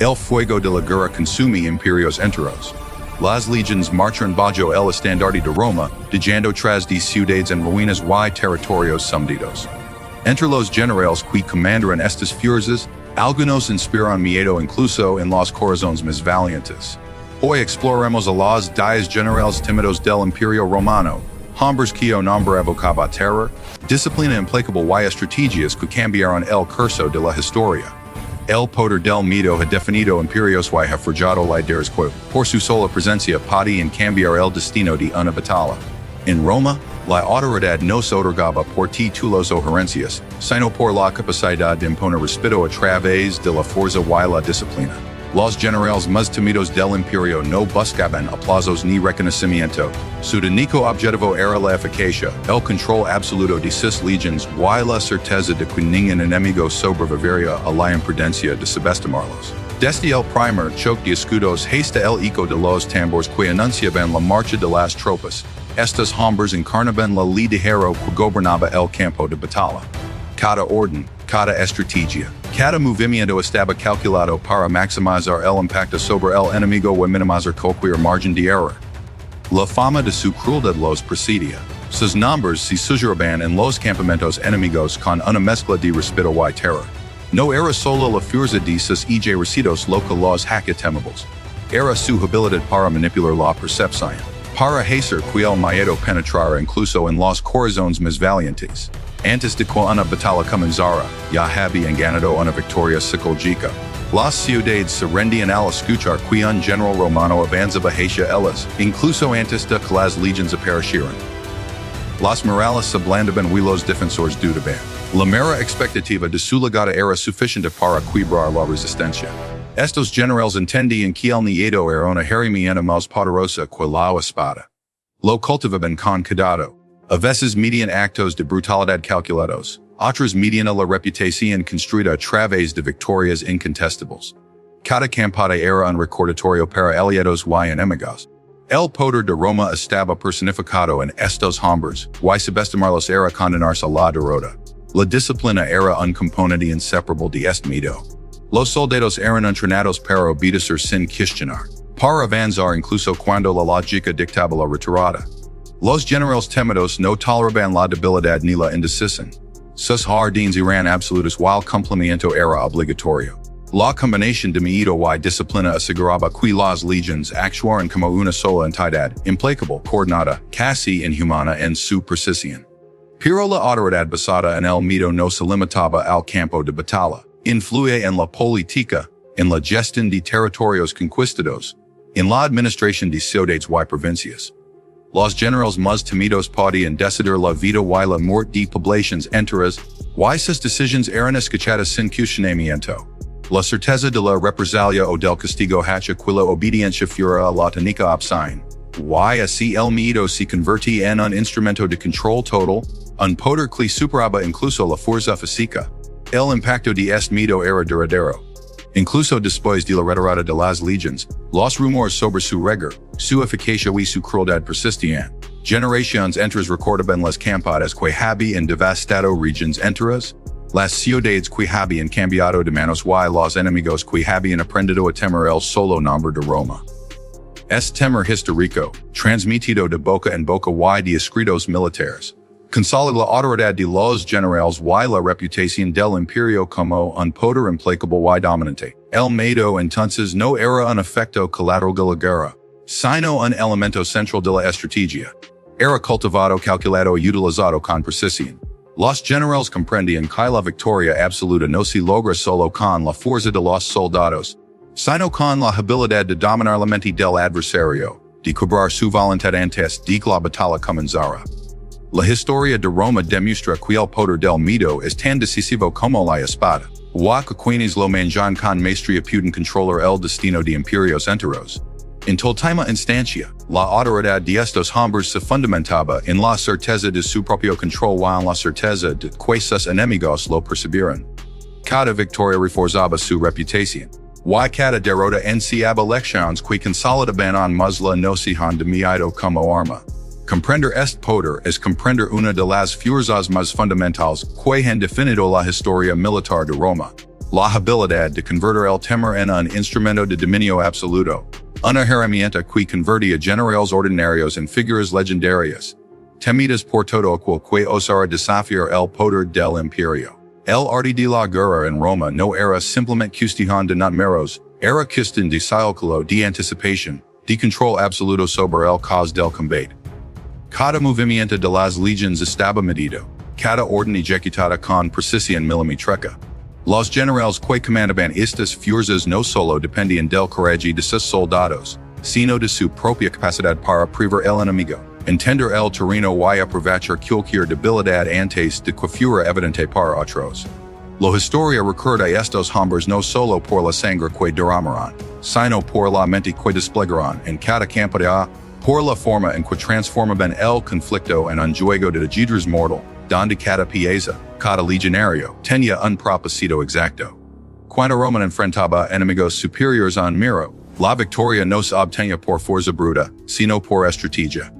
El fuego de la guerra consumi imperios enteros. Las legions marcharon bajo el estandarte de Roma, dejando tras de ciudades en ruinas y territorios sumidos. Entre los generales que comandaron estas fuerzas, algunos inspiran miedo incluso en los corazones más valientes. Hoy exploraremos a los 10 generales tímidos del Imperio Romano, hombres cuyo nombre evocaba terror, disciplina implacable y estrategias que cambiaron el curso de la historia. El poder del miedo ha definido imperios y ha forjado líderes que, por su sola presencia, podían cambiar el destino de una batalla. En Roma, la autoridad no se otorgaba por títulos o herencias, sino por la capacidad de imponer respeto a través de la fuerza y la disciplina. Los generales más temidos del imperio no buscaban aplausos ni reconocimiento. Su único objetivo era la eficacia, el control absoluto de sus legions y la certeza de que ningún enemigo sobreviviría a la imprudencia de subestimarlos. Desde el primer choque de escudos hasta el eco de los tambores que anunciaban la marcha de las tropas, estos hombres encarnaban la liderazgo que gobernaba el campo de batalla. Cada orden, cada estrategia, cada movimiento estaba calculado para maximizar el impacto sobre el enemigo y minimizar cualquier margen de error. La fama de su crueldad los presidia. Sus nombres se susurraban en los campamentos enemigos con una mezcla de respeto y terror. No era solo la fuerza de sus ejércitos lo que los hacía temibles. Era su habilidad para manipular la percepción, para hacer que el miedo penetrara incluso en los corazones más valientes. Antes de que una batalla comenzara, ya habían ganado una victoria psicológica. Las ciudades se rendían al escuchar que un general romano avanzaba hacia ellas, incluso antes de que las legions aparecieran. Las murallas se ablandaban y los defensores dudaban. La mera expectativa de su llegada era suficiente para quebrar la resistencia. Estos generales entendían que el miedo era una herramienta más poderosa que la espada. Lo cultivaban con cuidado. A veces median actos de brutalidad calculados, otras median la reputación construida a través de victorias incontestables. Cada campaña era un recordatorio para aliados y enemigos. El poder de Roma estaba personificado en estos hombres, y subestimarlos era condenarse a la derrota. La disciplina era un componente inseparable de este miedo. Los soldados eran entrenados para obedecer sin cuestionar, para avanzar incluso cuando la lógica dictaba la retirada. Los generales temidos no toleraban la debilidad ni la indecisión. Sus órdenes eran absolutas y el cumplimiento era obligatorio. La combinación de miedo y disciplina aseguraba que las legions actuaran como una sola entidad, implacable, coordinada, casi inhumana en su precisión. Pero la autoridad basada en el miedo no se limitaba al campo de batalla. Influye en la política, en la gestión de territorios conquistados, en la administración de ciudades y provincias. Los generales más temidos podían decidir la vida y la muerte de poblaciones enteras, y sus decisiones eran escuchadas sin cuestionamiento. La certeza de la represalia o del castigo hacha que la obediencia fuera la única opción. Y así el miedo se convertía en un instrumento de control total, un poder que superaba incluso la fuerza física. El impacto de este miedo era duradero. Incluso después de la retirada de las legions, los rumores sobre su rigor, su eficacia y su crueldad persistían. Generaciones enteras recordaban las campañas que habían devastado regiones enteras, las ciudades que habían cambiado de manos y los enemigos que habían aprendido a temer el solo nombre de Roma. Este temor histórico, transmitido de boca en boca y de escritos militares, consolida la autoridad de los generales y la reputación del imperio como un poder implacable y dominante. El miedo entonces no era un efecto colateral de la guerra, sino un elemento central de la estrategia. Era cultivado, calculado y utilizado con precisión. Los generales comprendían que la victoria absoluta no se logra solo con la fuerza de los soldados, sino con la habilidad de dominar la mente del adversario, de quebrar su voluntad antes de que la batalla comenzara. La historia de Roma demuestra que el poder del miedo es tan decisivo como la espada, y que quienes lo manejan con maestría pueden controlar el destino de imperios enteros. En última instancia, la autoridad de estos hombres se fundamentaba en la certeza de su propio control y en la certeza de que sus enemigos lo percibieran. Cada victoria reforzaba su reputación, y cada derrota enseñaba lecciones que consolidaban en más la noción de miedo como arma. Comprender este poder es comprender una de las fuerzas más fundamentales que han definido la historia militar de Roma. La habilidad de convertir el temor en un instrumento de dominio absoluto. Una herramienta que convertía generales ordinarios en figuras legendarias. Temidas por todo aquel que osara desafiar el poder del imperio. El arte de la guerra en Roma no era simplemente cuestión de números, era cuestión de cálculo, de anticipación, de control absoluto sobre el caos del combate. Cada movimiento de las legions estaba medido, cada orden ejecutada con precisión milimétrica. Los generales que comandaban estas fuerzas no solo dependían del coraje de sus soldados, sino de su propia capacidad para prever el enemigo, entender el terreno y aprovechar cualquier debilidad antes de que fuera evidente para otros. La historia recuerda a estos hombres no solo por la sangre que derramarán, sino por la mente que desplegarán en cada campo de batalla, por la forma en que transformaban el conflicto en un juego de ajedrez mortal, donde cada pieza, cada legionario, tenía un propósito exacto. Cuando Roma enfrentaba enemigos superiores en miro, la victoria no se obtenía por fuerza bruta, sino por estrategia.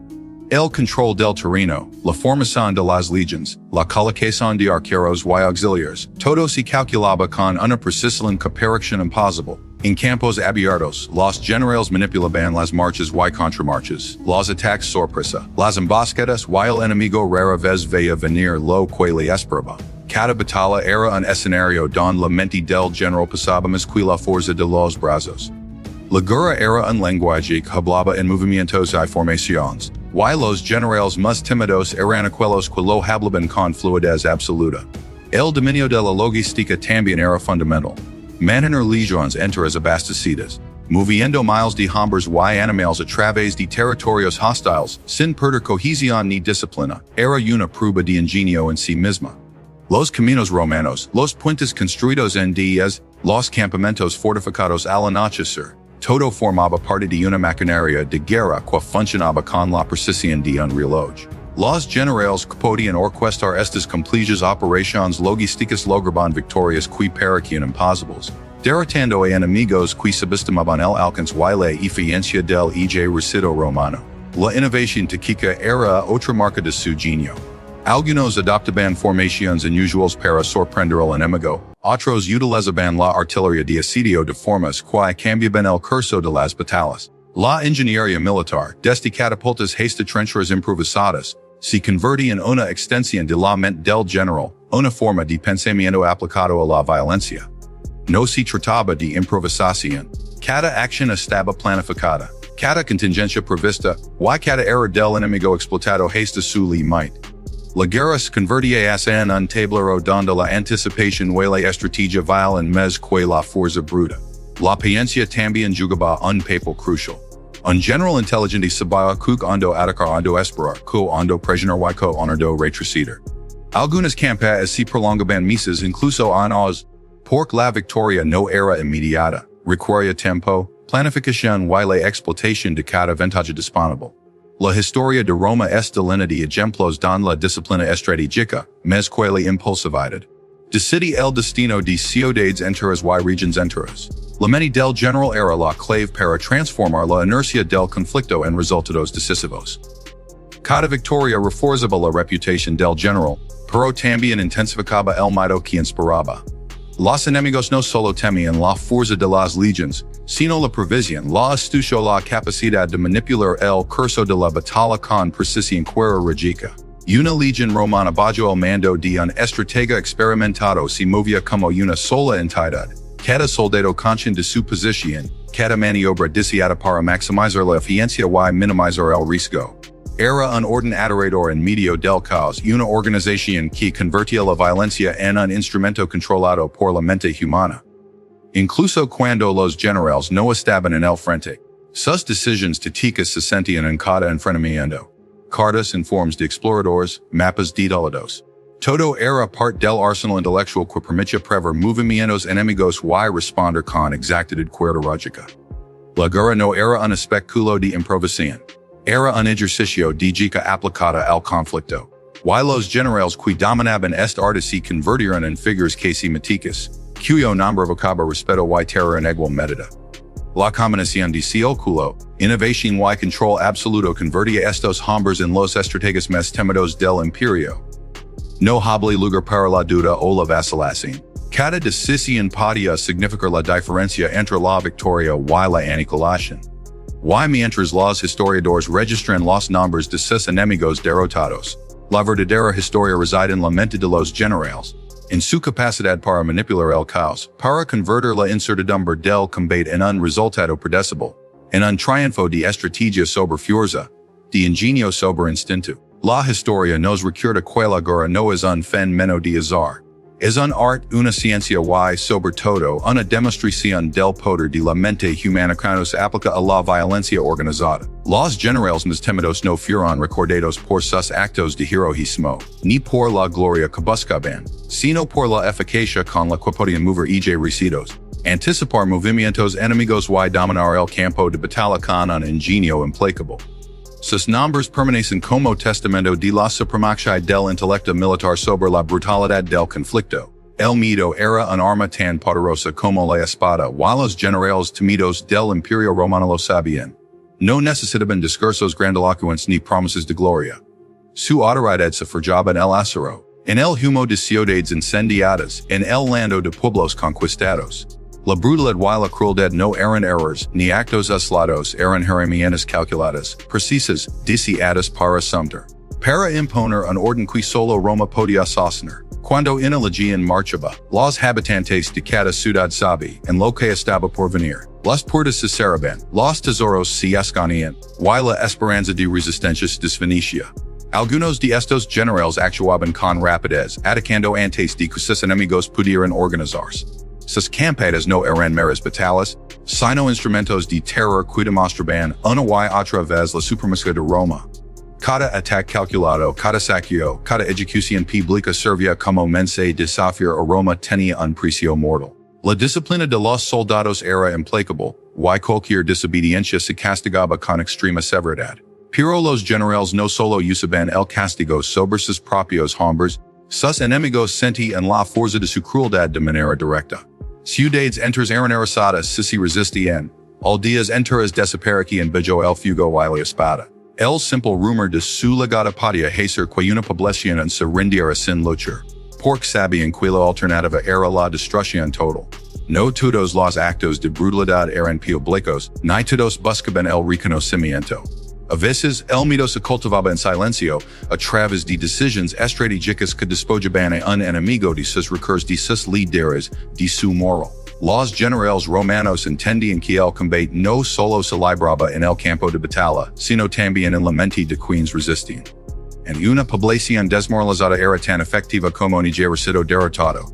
El control del terreno, la formación de las legions, la colocación de arqueros y auxiliares, todo se calculaba con una precisión que parecía imposible. En campos abiertos, los generales manipulaban las marchas y contramarchas, los ataques sorpresa, las emboscadas y el enemigo rara vez veía venir lo que le esperaba. Cada batalla era un escenario donde la mente del general pasaba más que la fuerza de los brazos. La guerra era un lenguaje que hablaba en movimientos y formaciones, y los generales más tímidos eran aquellos que lo hablaban con fluidez absoluta. El dominio de la logística también era fundamental. Mantener legions enteras abastecidas, moviendo miles de hombres y animales a través de territorios hostiles, sin perder cohesión ni disciplina, era una prueba de ingenio en sí misma. Los caminos romanos, los puentes construidos en días, los campamentos fortificados al anochecer, todo formaba parte de una maquinaria de guerra que funcionaba con la precisión de un reloj. Los generales que podían orquestar estas complejas operaciones logísticas lograban victorias que parecían imposibles, derrotando a enemigos que subestimaban el alcance y la eficiencia del ejército romano. La innovación táctica era otra marca de su genio. Algunos adoptaban formaciones inusuales para sorprender al enemigo, otros utilizaban la artillería de asedio de formas que cambiaban el curso de las batallas. La ingeniería militar, desde catapultas hasta trincheras improvisadas, se convertía en una extensión de la mente del general, una forma de pensamiento aplicado a la violencia. No se trataba de improvisación. Cada acción estaba planificada, cada contingencia prevista, y cada error del enemigo explotado hasta su límite. La guerra se convertía en un tablero donde la anticipación y la estrategia valen más que la fuerza bruta. La paciencia también jugaba un papel crucial. Un general inteligente sabía cuándo atacar, cuándo esperar, cuándo presionar y cuándo retroceder. Algunas campañas se prolongaban meses incluso años, porque la victoria no era inmediata, requería tiempo, planificación y la explotación de cada ventaja disponible. La historia de Roma está llena de ejemplos donde la disciplina estratégica, más que la impulsividad, decide el destino de ciudades enteras y regiones enteras. La mente del general era la clave para transformar la inercia del conflicto en resultados decisivos. Cada victoria reforzaba la reputación del general, pero también intensificaba el miedo que inspiraba. Los enemigos no solo temían la fuerza de las legions, sino la previsión, la astucia, la capacidad de manipular el curso de la batalla con precisión quirúrgica. Una legión romana bajo el mando de un estratega experimentado se movía como una sola entidad. Cada soldado consciente de su posición, cada maniobra deseada para maximizar la eficiencia y minimizar el riesgo. Era un orden adorador en medio del caos, una organización que convertía la violencia en un instrumento controlado por la mente humana. Incluso cuando los generales no estaban en el frente, sus decisiones tácticas se sentían en cada enfrentamiento. Cartas en formas de exploradores, mapas detallados. Todo era parte del arsenal intelectual que permitía prever movimientos enemigos y responder con exactitud quirúrgica. La guerra no era un espectáculo de improvisación. Era un ejercicio de lógica aplicada al conflicto. Y los generales que dominaban este arte se convirtieron en figuras carismáticas, cuyo nombre evocaba respeto y terror en igual medida. La combinación de cálculo, innovación y control absoluto convertía estos hombres en los estrategas más temidos del imperio. No había lugar para la duda o la vacilación. Cada decisión podía significar la diferencia entre la victoria y la aniquilación. Y mientras los historiadores registran los nombres de sus enemigos derrotados, la verdadera historia reside en la mente de los generales, en su capacidad para manipular el caos, para convertir la incertidumbre del combate en un resultado predecible, en un triunfo de estrategia sobre fuerza, de ingenio sobre instinto. La historia nos recuerda que la guerra no es un fenómeno de azar. Es un art, una ciencia y, sobre todo, una demostración del poder de la mente humana cuando se aplica a la violencia organizada. Los generales más temidos no fueron recordados por sus actos de heroísmo, ni por la gloria que buscaban, sino por la eficacia con la que podían mover ejércitos, anticipar movimientos enemigos y dominar el campo de batalla con un ingenio implacable. Sus nombres permanecen como testamento de la supremacía del intelecto militar sobre la brutalidad del conflicto. El miedo era un arma tan poderosa como la espada, y los generales temidos del Imperio Romano lo sabían. No necesitaban discursos grandilocuentes ni promesas de gloria. Su autoridad se forjaba en el acero, en el humo de ciudades incendiadas, en el lando de pueblos conquistados. La brutalidad y la crueldad no eran errores, ni actos aislados, eran herramientas calculadas, precisas, diseñadas para someter. Para imponer un orden que solo Roma podía sostener. Cuando en la legión marchaba, los habitantes de cada ciudad sabían en lo que estaba por venir. Las puertas se cerraban, los tesoros se escondían, y la esperanza de resistencia se desvanecía. Algunos de estos generales actuaban con rapidez, atacando antes de que sus enemigos pudieran organizarse. Sus campañas no eran meras batallas, sino instrumentos de terror que demostraban una y otra vez la supremacía de Roma. Cada ataque calculado, cada saqueo, cada ejecución pública servía como mensaje de desafiar a Roma tenía un precio mortal. La disciplina de los soldados era implacable, y cualquier desobediencia se castigaba con extrema severidad. Pero los generales no solo usaban el castigo sobre sus propios hombres, sus enemigos sentían la fuerza de su crueldad de manera directa. Ciudades enteras eran arrasadas si se resistían, aldeas enteras desaparecían bajo el fuego y la espada. El simple rumor de su llegada podía hacer que una población se rindiera sin luchar, porque sabían que la alternativa era la destrucción total. No todos los actos de brutalidad eran públicos, ni todos buscaban el reconocimiento. A veces, el miedo se cultivaba en silencio, a través de decisiones estratégicas que despojaban a un enemigo de sus recursos de sus líderes, de su moral. Los generales romanos entendían que el combate no solo se libraba en el campo de batalla, sino también en la mente de quienes resistían. En una población desmoralizada era tan efectiva como un ejército derrotado.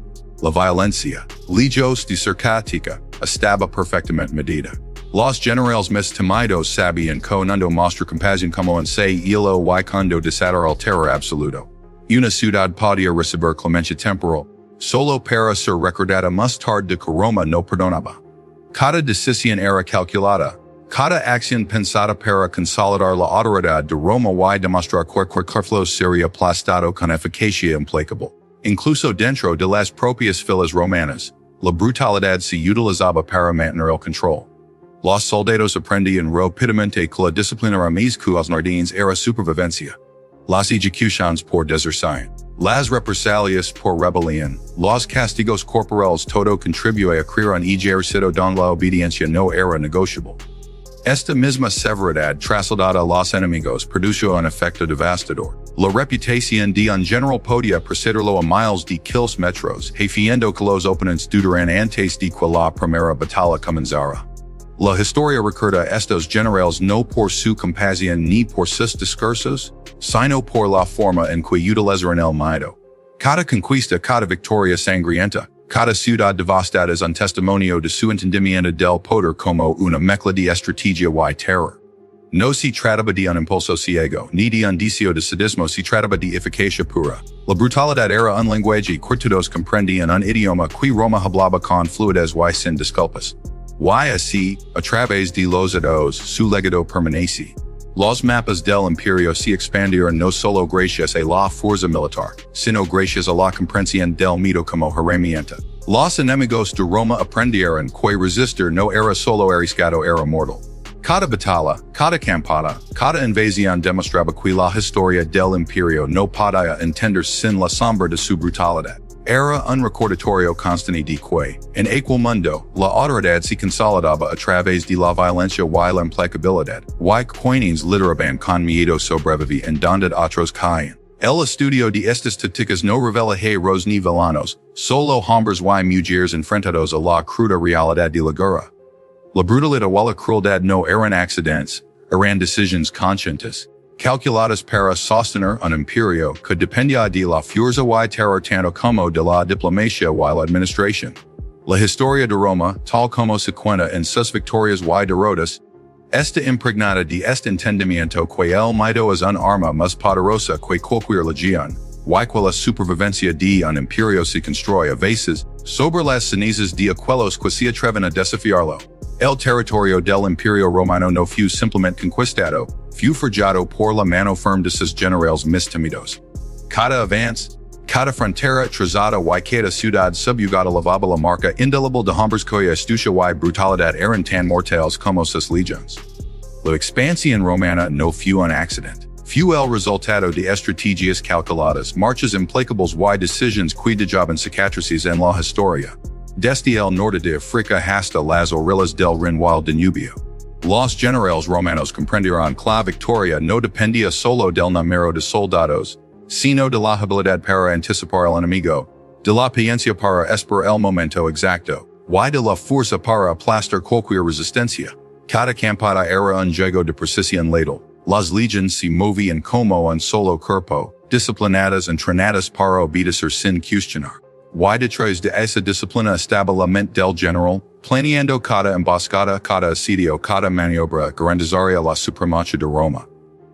La violencia, lejos de ser caótica, estaba perfectamente medida. Los generales más temidos sabían que no mostrar compasión como un se hilo y cuando desatar el terror absoluto. Una ciudad podía recibir clemencia temporal, solo para ser recordada más tarde de que Roma no perdonaba. Cada decisión era calculada, cada acción pensada para consolidar la autoridad de Roma y demostrar que el sería aplastado con eficacia implacable. Incluso dentro de las propias filas romanas, la brutalidad se utilizaba para mantener el control. Los soldados aprendían rápidamente que la disciplina raíz que los nardines era supervivencia. Las ejecuciones por deserción, las represalias por rebelión, los castigos corporales todo contribuye a crear un ejército donde la obediencia no era negociable. Esta misma severidad trasladada a los enemigos produjo un efecto devastador. La reputación de un general podía precederlo a miles de kilómetros, haciendo que los oponentes dudaran antes de que la primera batalla comenzara. La historia recuerda a estos generales no por su compasión ni por sus discursos, sino por la forma en que utilizaron el miedo. Cada conquista, cada victoria sangrienta, cada ciudad devastada es un testimonio de su entendimiento del poder como una mezcla de estrategia y terror. No se trataba de un impulso ciego, ni de un deseo de sadismo, se trataba de eficacia pura. La brutalidad era un lenguaje que todos comprendían, un idioma que Roma hablaba con fluidez y sin disculpas. Y así, a través de los años, su legado permanece. Los mapas del Imperio se expandieron no solo gracias a la fuerza militar, sino gracias a la comprensión del miedo como herramienta. Los enemigos de Roma aprendieron que resistir no era solo arriesgado, era mortal. Cada batalla, cada campaña, cada invasión demostraba que la historia del Imperio no podía entenderse sin la sombra de su brutalidad. Era un recordatorio constante de que, en aquel mundo, la autoridad se consolidaba a través de la violencia y la implacabilidad, y quienes lideraban con miedo sobrevivir en donde otros caen. El estudio de estas tácticas no revela los ni villanos, solo hombres y mujeres enfrentados a la cruda realidad de la guerra. La brutalidad o la crueldad no eran accidentes, eran decisiones conscientes, calculadas para sostener un imperio que dependía de la fuerza y terror tanto como de la diplomacia y la administración. La historia de Roma, tal como se cuenta en sus victorias y derrotas, está impregnada de este entendimiento que el miedo es un arma más poderosa que cualquier legión, y que la supervivencia de un imperio se construye a veces sobre las cenizas de aquellos que se atreven a desafiarlo. El territorio del Imperio Romano no fue simplemente conquistado, fue forjado por la mano firme de sus generales más temidos. Cada avance, cada frontera trazada y cada ciudad subyugada levaba la marca indeleble de hombres cuya astucia y brutalidad eran tan mortales como sus legiones. La expansión romana no fue un accidente. Fue el resultado de estrategias calculadas, marchas implacables y decisiones que dejaban cicatrices en la historia. Desde el norte de África hasta las orillas del Rin y el Danubio. Los generales romanos comprendieron que la victoria no dependía solo del número de soldados, sino de la habilidad para anticipar al enemigo, de la paciencia para esperar el momento exacto, y de la fuerza para aplastar cualquier resistencia. Cada campaña era un juego de precisión letal. Las legiones se movían como un solo cuerpo, disciplinadas y entrenadas para obedecer sin cuestionar. Y detrás de esa disciplina estaba la mente del general, planeando cada emboscada, cada asedio, cada maniobra, garantizaría la supremacía de Roma.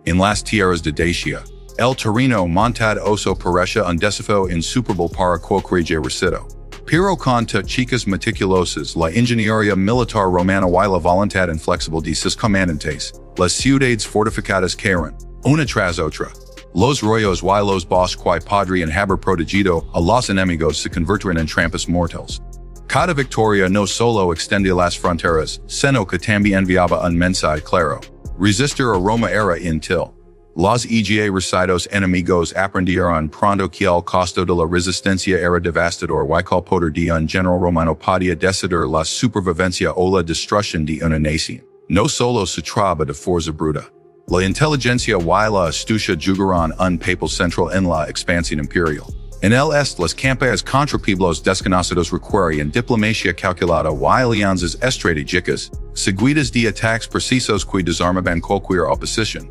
En las tierras de Dacia, el terreno montado oso parecía un desafío insuperable para cualquier ejército. Pero con tácticas meticulosas, la ingeniería militar romana y la voluntad inflexible de sus comandantes, las ciudades fortificadas caeron, una tras otra. Los rollos y los bosques que podrían haber protegido a los enemigos se convirtieron en trampas mortales. Cada victoria no solo extendía las fronteras, sino que también enviaba un mensaje claro. Resistir a Roma era inútil. Los ejércitos enemigos aprendieron pronto que el costo de la resistencia era devastador y que el poder de un general romano podía decidir la supervivencia o la destrucción de una nación. No solo se traba de fuerza bruta. La inteligencia y la astucia jugaron un papel central en la expansión imperial. En el este, las campañas contra pueblos desconocidos requerían diplomacia calculada y alianzas estratégicas, seguidas de ataques precisos que desarmaban cualquier oposición.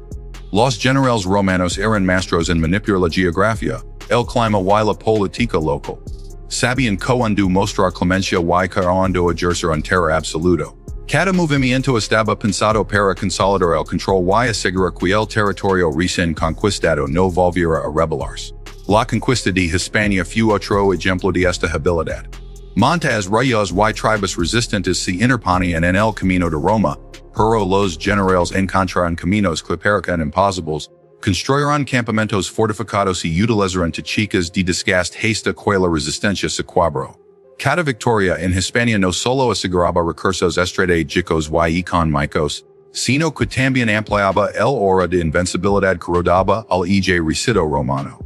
Los generales romanos eran maestros en manipular la geografía, el clima y la política local. Sabían cuándo mostrar clemencia y cuándo ejercer un terror absoluto. Cada movimiento estaba pensado para consolidar el control y asegurar que el territorio recién conquistado no volviera a rebelarse. La conquista de Hispania fue otro ejemplo de esta habilidad. Montes reyes y tribus resistentes se interponían en el camino de Roma, pero los generales encontraron caminos que parecían imposibles, construyeron campamentos fortificados y utilizaron tácticas de desgaste hasta que la resistencia se quebró. Cada victoria en Hispania no solo aseguraba recursos estratégicos y económicos, sino que también ampliaba el aura de invencibilidad que rodeaba al ejército romano.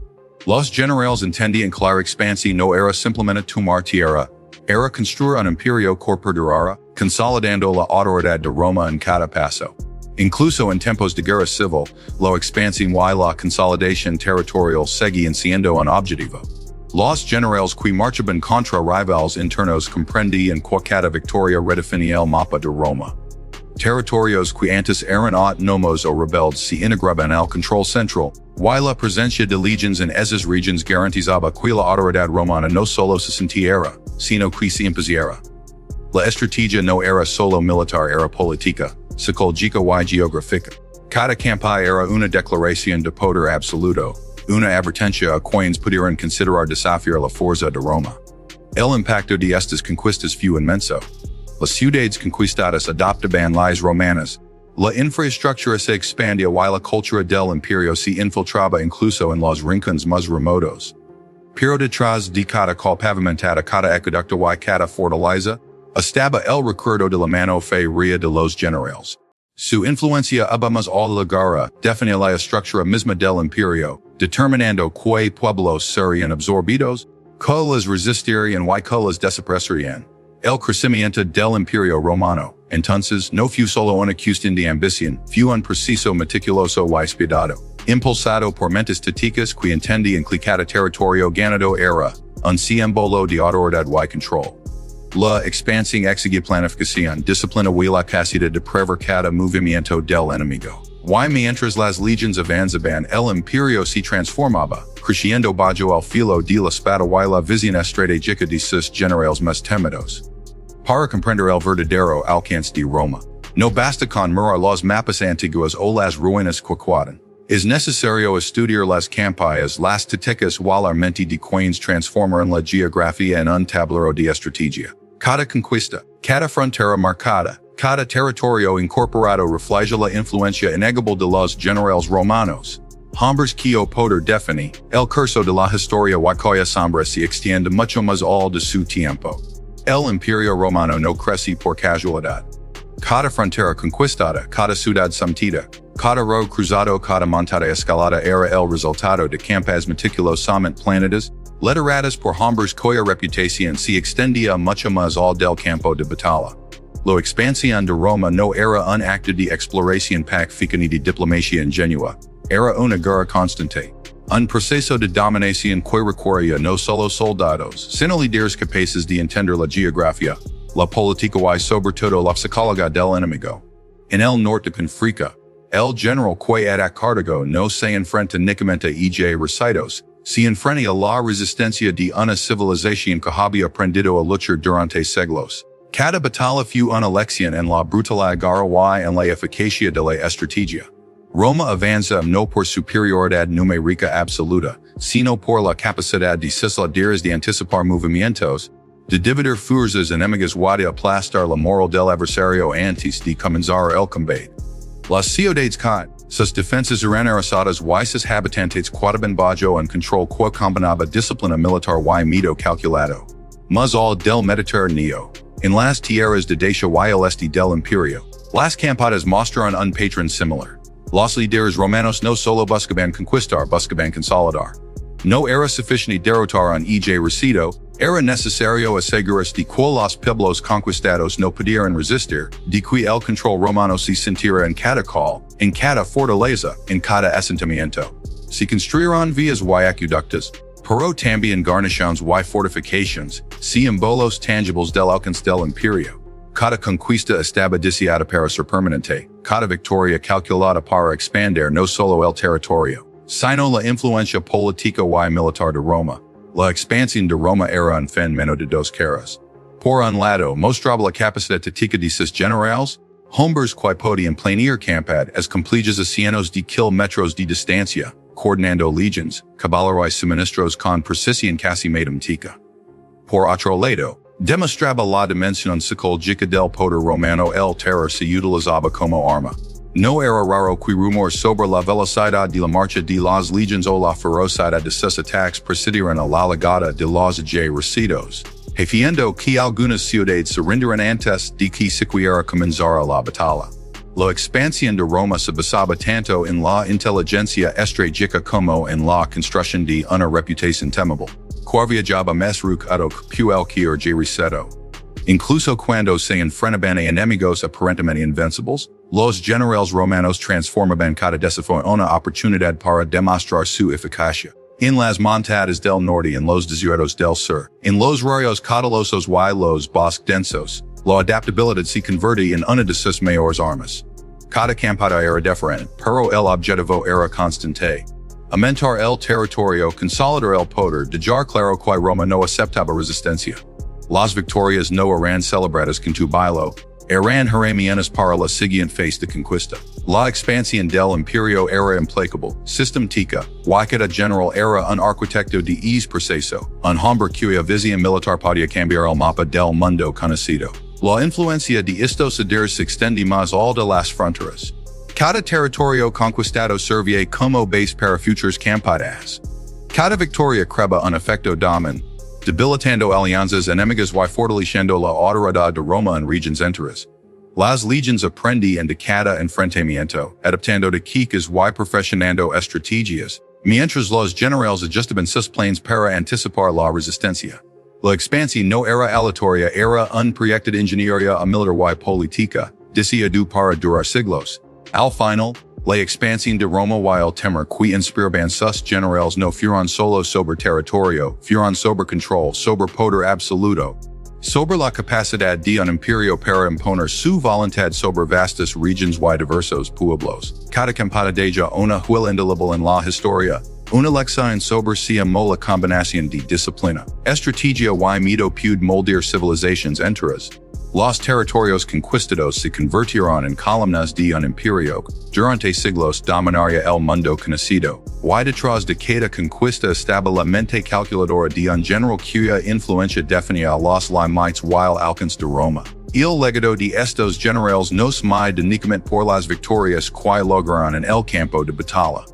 Los generales entendían que la expansión no era simplemente tomar tierra, era construir un imperio que perdurara, consolidando la autoridad de Roma en cada paso. Incluso en tiempos de guerra civil, la expansión y la consolidación territorial seguían siendo un objetivo. Los generales que marchaban contra rivales internos comprendían que cada victoria redefinía el mapa de Roma. Territorios que antes eran autónomos o rebeldes se integraban al control central, y la presencia de legiones en esas regiones garantizaba que la autoridad romana no solo se sintiera, sino que se impusiera. La estrategia no era solo militar, era política, psicológica y geográfica. Cada campaña era una declaración de poder absoluto, una advertencia a quienes pudieran considerar desafiar la fuerza de Roma. El impacto de estas conquistas fue inmenso. Las ciudades conquistadas adoptaban las romanas. La infraestructura se expandía y la cultura del imperio se infiltraba incluso en los rincones más remotos. Pero detrás de cada cal pavimentada, cada acueducto y cada fortaleza, estaba el recuerdo de la mano férrea de los generales. Su influencia iba más a la guerra, definía la estructura misma del imperio, determinando qué pueblos serían absorbidos, Colas resistir y colas desaparecerán. El crecimiento del Imperio Romano. Entonces, no fue solo una cuestión de ambición, fue un proceso meticuloso y espiado, impulsado por mentes tácticas que entendían que cada territorio ganado era un símbolo de autoridad y control. La expansión exige planificación, disciplina y la capacidad de prever cada movimiento del enemigo. Y mientras las legiones avanzaban, el imperio se transformaba, creciendo bajo el filo de la espada y la visión estratégica de sus generales más temidos. Para comprender el verdadero alcance de Roma, no basta con mirar los mapas antiguos o las ruinas que quedan. Es necesario estudiar las campañas, las tácticas y la mente de quienes transformaron la geografía en un tablero de estrategia. Cada conquista, cada frontera marcada, cada territorio incorporado refleja la influencia innegable de los generales romanos. Hombres que poder definir el curso de la historia y cuya sombra se extiende mucho más allá de su tiempo. El Imperio Romano no crece por casualidad. Cada frontera conquistada, cada ciudad sometida, cada río cruzado, cada montada escalada era el resultado de campañas meticulosamente planeadas, lideradas por hombres cuya reputación se extendía mucho más allá del campo de batalla. La expansión de Roma no era un acto de exploración pacífica ni de diplomacia ingenua, era una guerra constante. Un proceso de dominación que requería no solo soldados, sino líderes capaces de entender la geografía, la política y sobre todo la psicología del enemigo. En el norte de África, el general que era Cartago no se enfrenta únicamente a recitos, se enfrenta a la resistencia de una civilización que había aprendido a luchar durante siglos. Cada batalla fue una lección en la brutalidad guerrera y en la eficacia de la estrategia. Roma avanza no por superioridad numérica absoluta, sino por la capacidad de sus líderes de anticipar movimientos, de dividir fuerzas enemigas y de aplastar la moral del adversario antes de comenzar el combate. Las ciudades caen, sus defensas eran arrasadas y sus habitantes quedaban bajo un control que combinaba disciplina militar y miedo calculado. Más allá del Mediterráneo, en las tierras de Dacia y el este del Imperio, las campañas mostraron un patrón similar. Los líderes romanos no solo buscaban conquistar, buscaban consolidar. No era suficiente derrotar un ejército, era necesario asegurarse de que los pueblos conquistados no pudieran resistir, de que el control romano se sintiera en cada call, en cada fortaleza, en cada asentamiento. Se construyeron vías y acueductos, pero también guarniciones y fortifications, símbolos tangibles del alcance del imperio. Cada conquista estaba diseñada para ser permanente, cada victoria calculada para expandir no solo el territorio, sino la influencia política y militar de Roma. La expansión de Roma era un fenómeno de dos caras. Por un lado, mostraba la capacidad táctica de sus generales, hombres que podían planear campañas complejas a cientos de kilómetros de distancia, coordinando legions, caballeros y suministros con precisión casi matemática. Por otro lado, demostraba la dimensión psicológica del poder romano, el terror se utilizaba como arma. No era raro que rumores sobre la velocidad de la marcha de las legiones o la ferocidad de sus ataques precedieran a la llegada de los ejércitos, haciendo que algunas ciudades se rindieran antes de que siquiera comenzara la batalla. La expansión de Roma se basaba tanto en la inteligencia estratégica como en la construcción de una reputación temible. Viajaba más rápido que cualquier ejército. Incluso cuando se enfrentaban a enemigos aparentemente invencibles, los generales romanos transformaban cada desafío en una oportunidad para demostrar su eficacia. En las montañas del norte, en los desiertos del sur, en los ríos caudalosos y los bosques densos, la adaptabilidad se convertía en una de sus mayores armas. Cada campaña era diferente, pero el objetivo era constante. Aumentar el territorio, consolidar el poder, dejar claro que Roma no aceptaba resistencia. Las victorias no eran celebradas con júbilo, eran herramientas para la siguiente fase de conquista. La expansión del imperio era implacable, sistemática, y cada general era un arquitecto de ese proceso, un hombre cuya visión militar podía cambiar el mapa del mundo conocido. La influencia de estos líderes se extendía más allá de las fronteras. Cada territorio conquistado servía como base para futuras campañas. Cada victoria creaba un efecto dominó, debilitando alianzas enemigas y fortaleciendo la autoridad de Roma en regiones enteras. Las legiones aprendían de cada enfrentamiento, adaptando tácticas y perfeccionando estrategias, Mientras los generales ajustaban sus planes para anticipar la resistencia. La expansión no era aleatoria, era un proyecto de ingeniería militar y política, diseñado para durar siglos. Al final, la expansión de Roma y el temor que inspiraban sus generales no fueron solo sobre territorio, fueron sobre control, sobre poder absoluto, sobre la capacidad de un imperio para imponer su voluntad sobre vastas regiones y diversos pueblos. Cada campada deja una huella indeleble en la historia. Una lección sobre si la combinación de disciplina, estrategia y miedo puede moldear civilizaciones enteras. Los territorios conquistados se convirtieron en columnas de un imperio. Durante siglos dominaría el mundo conocido. Y detrás de cada conquista estaba la mente calculadora de un general cuya influencia definía los límites y el alcance de Roma. El legado de estos generales no es más únicamente por las victorias que lograron en el campo de batalla.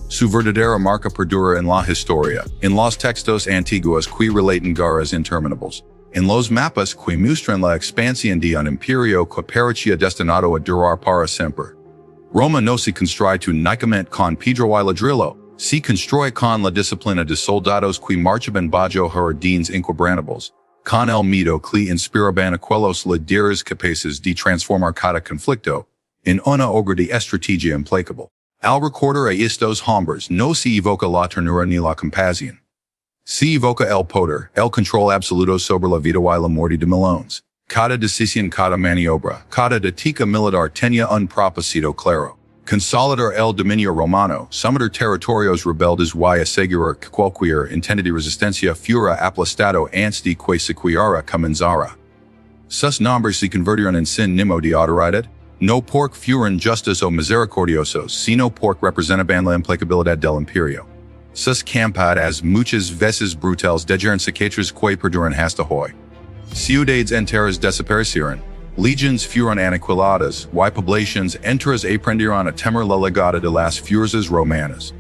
Su verdadera marca perdura en la historia, en los textos antiguos que relatan guerras interminables, en los mapas que muestran la expansión de un imperio que parecía destinado a durar para siempre. Roma no se construye únicamente con piedra y ladrillo, se construye con la disciplina de soldados que marchaban bajo jardines inquebrantables, con el miedo que inspiraban aquellos líderes capaces de transformar cada conflicto en una obra de estrategia implacable. Al recordar a estos hombres no se evoca la ternura ni la compasión. Se evoca el poder, el control absoluto sobre la vida y la muerte de millones. Cada decisión, cada maniobra, cada táctica militar tenía un propósito claro. Consolidar el dominio romano, someter territorios rebeldes y asegurar que cualquier intento de resistencia fuera aplastado antes de que siquiera comenzara. Sus nombres se convirtieron en sinónimo de autoridad, no porque fueran justos o misericordiosos, sino porque representaban la implacabilidad del imperio. Sus campadas muchas veces brutales dejaron cicatrices que perduran hasta hoy. Ciudades enteras desaparecieron, legions fueron aniquiladas, y poblaciones enteras aprendieron a temer la llegada de las fuerzas romanas.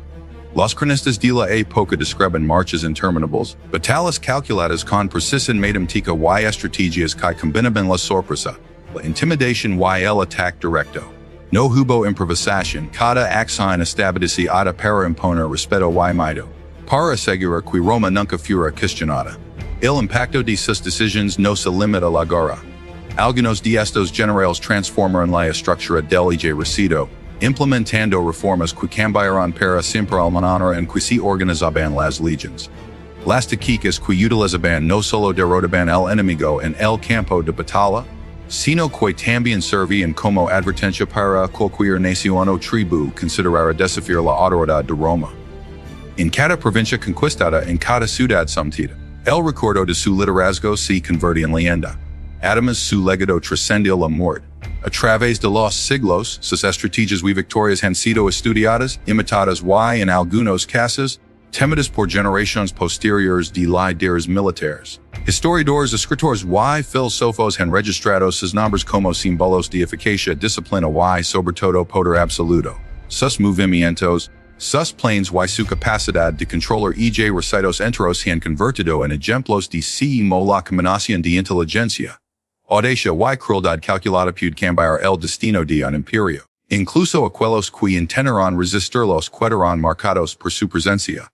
Los cronistas de la época describen marchas interminables, batallas calculadas con precisión matemática y estrategias que combinaban la sorpresa, la intimidación y el ataque directo. No hubo improvisación, cada acción establecida para imponer respeto y miedo, para asegurar que Roma nunca fuera cuestionada. El impacto de sus decisiones no se limita a la guerra. Algunos de estos generales transformaron la estructura del ejército, implementando reformas que cambiaron para siempre la manera en que se organizaban las legiones. Las tácticas que utilizaban no solo derrotaban al enemigo en el campo de batalla, sino que también servían como advertencia para cualquier nación o tribu considerara desafiar la autoridad de Roma. En cada provincia conquistada, en cada ciudad sometida, el recuerdo de su liderazgo se convirtió en leyenda. Además, su legado trascendió la muerte. A través de los siglos, sus estrategias y victorias han sido estudiadas, imitadas y, en algunos casos, temidas por generaciones posteriores de líderes militares. Historiadores, escritores y filósofos han registrado sus nombres como símbolos de eficacia, disciplina y, sobre todo, poder absoluto. Sus movimientos, sus planes y su capacidad de controlar ejércitos enteros se han convertido en ejemplos de cómo la combinación de inteligencia, audacia y crueldad calculada puede cambiar el destino de un imperio. Incluso aquellos que intentaron resistirlos quedaron marcados por su presencia.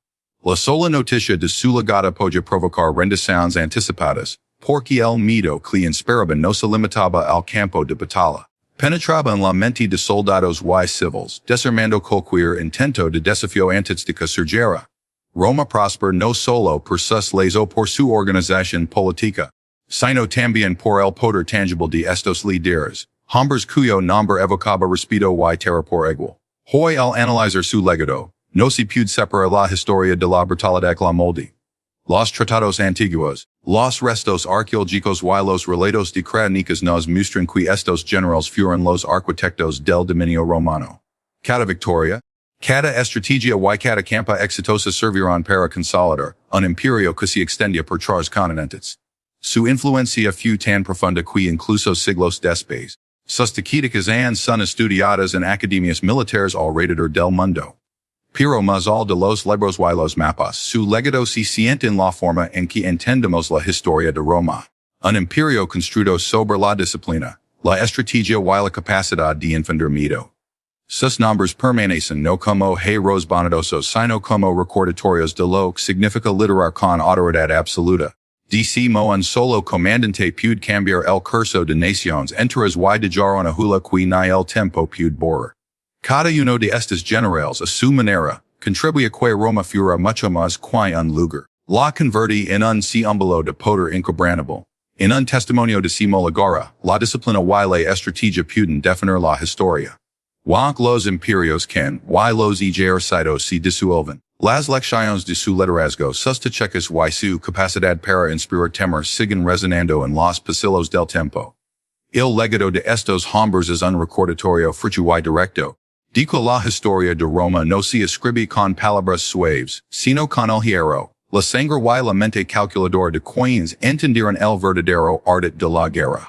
La sola noticia de su llegada podía provocar rendiciones anticipadas, porque el miedo que inspiraban no se limitaba al campo de batalla. Penetraba en la mente de soldados y civiles, desarmando cualquier intento de desafío antes de que surgiera. Roma prosperó no solo por sus leyes o por su organización política, sino también por el poder tangible de estos líderes, hombres cuyo nombre evocaba respeto y terror por igual. Hoy al analizar su legado, no se puede separar la historia de la brutalidad que la molde. Los tratados antiguos, los restos arqueológicos y los relatos de crónicas nos muestran que estos generales fueron los arquitectos del dominio romano. Cada victoria, cada estrategia y cada campa exitosa sirvieron para consolidar un imperio que se extendía por 3 continentes. Su influencia fue tan profunda que incluso siglos después, sus tácticas son estudiadas en academias militares alrededor del mundo. Pero más allá de los libros y los mapas, su legado se siente en la forma en que entendemos la historia de Roma. Un imperio construido sobre la disciplina, la estrategia y la capacidad de infundir miedo. Sus nombres permanecen no como hay bondadosos sino como recordatorios de lo que significa literar con autoridad absoluta. Decimo un solo comandante puede cambiar el curso de naciones enteras y dejaron a hula qui ni el tempo puede borrar. Cada uno de estos generales a su manera contribuye que Roma fuera mucho más que un lugar. La convertí en un símbolo de poder inquebrantable. En un testimonio de simulagora, la disciplina y la estrategia pueden definir la historia. Wank los imperios can, y los ejércitos se disuelven. Las lecciones de su liderazgo sustacheques y su capacidad para inspirar temor siguen resonando en los pasillos del tiempo. El legado de estos hombres es un recordatorio fructu y directo. Dico la historia de Roma no se escribe con palabras suaves, sino con el hierro, la sangre y la mente calculadora de quienes entendieron el verdadero arte de la guerra.